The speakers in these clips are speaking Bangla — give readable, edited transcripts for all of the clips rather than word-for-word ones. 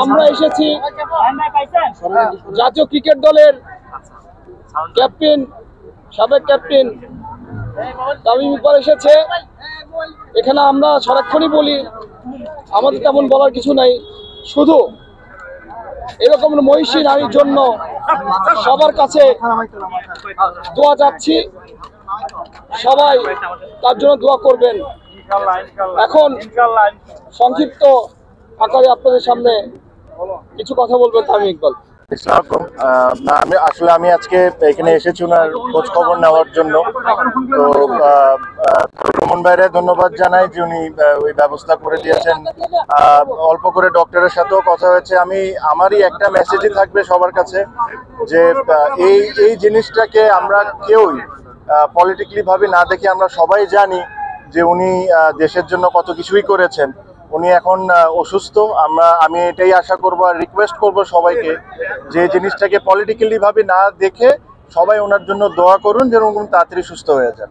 আমরা এসেছি জাতীয় ক্রিকেট দলের ক্যাপ্টেন, সাবেক ক্যাপ্টেন তামিম ইকবাল এসেছে। এখানে আমরা সারাক্ষণই বলি আমাদের তেমন বলার কিছু নাই, শুধু এরকম মহিষী নারীর জন্য সবার কাছে দোয়া চাচ্ছি, সবাই তার জন্য দোয়া করবেন। এখন সংক্ষিপ্ত আকারে আপনাদের সামনে কিছু কথা বলবেন তামিম ইকবাল। আমি আজকে এখানে এসেছি ওনার খোঁজ খবর নেওয়ার জন্য। তো রোমন ভাইরে ধন্যবাদ জানাই যে উনি ওই ব্যবস্থা করে দিয়েছেন। অল্প করে ডক্টরের সাথেও কথা হয়েছে। আমারই একটা মেসেজই থাকবে সবার কাছে যে এই জিনিসটাকে আমরা কেউই পলিটিক্যালি ভাবে না দেখে আমরা সবাই জানি যে উনি দেশের জন্য কত কিছুই করেছেন। উনি এখন অসুস্থ। আমি এটাই আশা করব আর রিকোয়েস্ট করব সবাইকে যে জিনিসটাকে পলিটিক্যালি ভাবে না দেখে সবাই ওনার জন্য দোয়া করুন যেন উনি তাড়াতাড়ি সুস্থ হয়ে যান।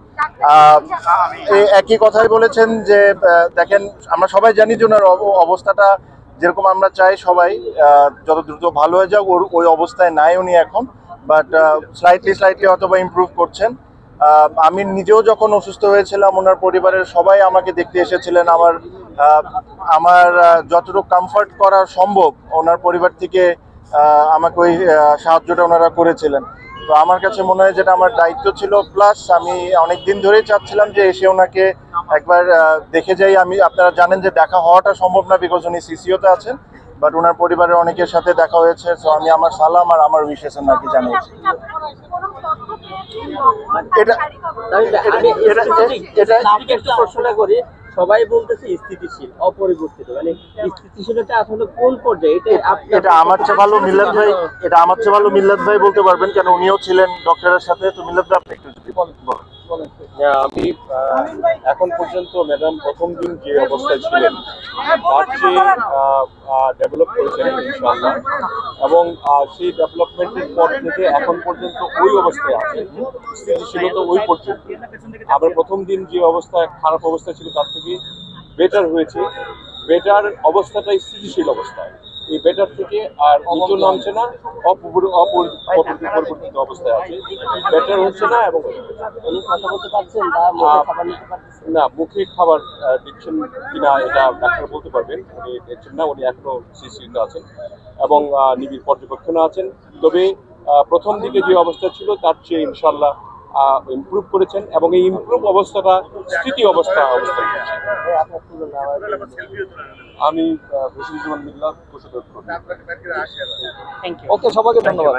একই কথাই বলেছেন যে দেখেন, আমরা সবাই জানি যে ওনার অবস্থাটা যেরকম আমরা চাই সবাই যত দ্রুত ভালো হয়ে যাক, ওই অবস্থায় নাই উনি এখন, বাট স্লাইটলি অথবা ইমপ্রুভ করছেন। আমি নিজেও যখন অসুস্থ হয়েছিলাম ওনার পরিবারের সবাই আমাকে দেখতে এসেছিলেন। আমার যতটুকু কমফর্ট করা সম্ভব ওনার পরিবার থেকে আমাকে ওই সাহায্যটা ওনারা করেছিলেন। তো আমার কাছে মনে হয় যেটা আমার দায়িত্ব ছিল, প্লাস আমি অনেক দিন ধরেই চাচ্ছিলাম যে এসে ওনাকে একবার দেখে যাই। আপনারা জানেন যে দেখা হওয়াটা সম্ভব না, বিকজ উনি সিসিওতে আছেন, বাট ওনার পরিবারের অনেকের সাথে দেখা হয়েছে। সো আমি আমার সালাম আর আমার উইশেস ওনাকে জানিয়েছি। সবাই বলতেছে স্থিতিশীল, অপরিবর্তিত, মানে স্থিতিশীলতা আসলে কোন পর্যায়ে? এটা আমার চেয়ে ভালো মিল্লাত ভাই বলতে পারবেন, কেন উনিও ছিলেন ডক্টরের সাথে। তো মিল্লাত ভাই আপনি একটু যদি বলেন। আমি এখন পর্যন্ত ম্যাডাম প্রথম দিন যে অবস্থায় ছিলেন তার চেয়ে ডেভেলপ করেছেন ইনশাআল্লাহ, এবং সেই ডেভেলপমেন্টের পর থেকে এখন পর্যন্ত ওই অবস্থায় আছে, স্থিতিশীলতা ওই পর্যন্ত। আমরা প্রথম দিন যে অবস্থায় খারাপ অবস্থা ছিল তার থেকে বেটার হয়েছে। বেটার অবস্থাটাই স্থিতিশীল অবস্থায়, এই বেটার থেকে আর নিচু নামছে না, অপরিবর্তিত অবস্থায় আছে। বেটার হচ্ছে না এবং কথা বলতে পারছেন না, মুখে খাবার দিচ্ছেন কিনা এটা ডাক্তার বলতে পারবেন। উনি দিচ্ছেন না, উনি এখনো সিসিউতে আছেন এবং নিবিড় পর্যবেক্ষণে আছেন। তবে প্রথম দিকে যে অবস্থা ছিল তার চেয়ে ইনশাল্লাহ ইমপ্রুভ করেছেন, এবং এই ইমপ্রুভ অবস্থাটা স্মৃতি অবস্থান করছে। আমি বশিরুজ্জামান মিল্লাত, ওকে, সবাইকে ধন্যবাদ।